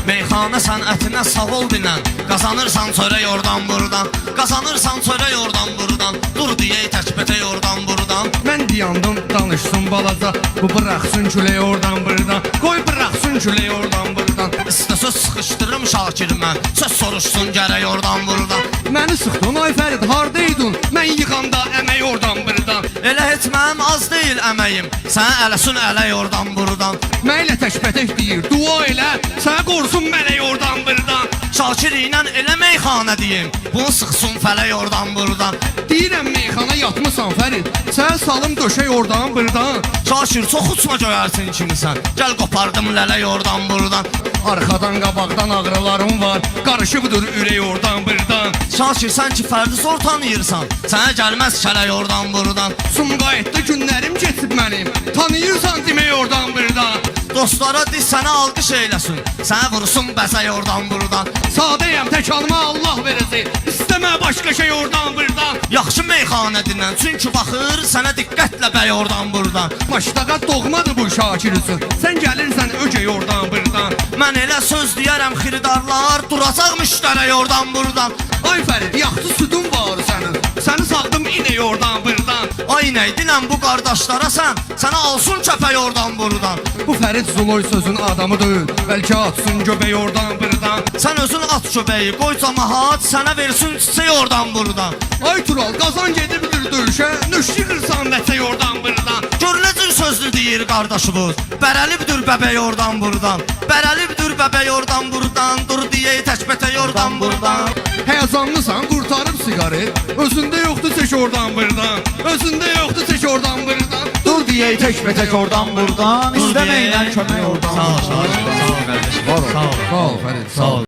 Meyxana sənətinə sağ ol dinən. Qazanırsan çörək oradan buradan. Qazanırsan çörək oradan buradan. Dur deyək təkbətək oradan buradan. Mən diyandım danışsın balaca. Bu bıraxsın külək oradan buradan. Qoy bıraxsın külək oradan buradan. İstəsöz sıxışdırırım Şakir mən. Söz soruşsun gərək oradan buradan. Məni sıxdın ay Fərid hardaydın? Mən yığanda əmək oradan buradan. Elə heç mənim az deyil əməyim. Sənə ələsun ələk oradan buradan. Mənlə təkbətək deyir, dua elə, sənə qorusun mələk oradan buradan. Şakir ilə elə meyxana deyim. Bunu sıxsın fələk oradan buradan. Deyirəm meyxana yatmısan Fərid, sənə salım döşək oradan buradan. Şakir çox uçma göyərsin kimisən. Gəl qopardım lələk oradan buradan. Arxadan qabaqdan ağrılarım var, qarışıbdır ürək oradan buradan. Şakir sən ki fərdi zor tanıyırsan. Sənə gəlməz kələk oradan buradan. Sumqayıtda günlərim keçib mənim, tanıyırsan demək oradan buradan. Dostlara diz sənə alqış eyləsin. Sənə vursun bəzək oradan buradan. Sadəyəm tək alma Allah verəcək, istəmə başqa şey oradan buradan. Yaxşı meyxanədindən, çünki baxır sənə diqqətlə bəy oradan buradan. Maştaqa doğmadır bu Şakir üçün, sən gəlirsən öcək oradan buradan. Mən elə söz deyərəm xiridarlar, duracaq müştərək oradan buradan. Ay Fərid, yaxşı südün var sənin, səni saldım inək oradan buradan. Ay nəydinən bu qardaşlara sən, sənə alsın köpək oradan buradan. Bu Fərid Zuloy sözün adamı deyil, bəlkə atsın göbək oradan buradan. Sən özün at köbəyi, qoy camahat sənə versin çiçək oradan buradan. Ay Tural, qazan gedibdir döyüşə, nöşyirsən nəçək oradan buradan. Gör necə sözlü deyir qardaşımız, bərəlibdir bəbəy oradan buradan. Bərəlibdir bəbəy oradan buradan, dur deyək təkbətək oradan buradan. Həyəcanlısan, qurtarıb siqaret, özündə yoxdur çək oradan buradan. Özündə yoxdur çək oradan buradan. Dur deyək tək oradan buradan, istəməklə kömək oradan. Sağ ol, sağ ol, sağ ol qardaşım. Sağ ol Fərid, sağ ol.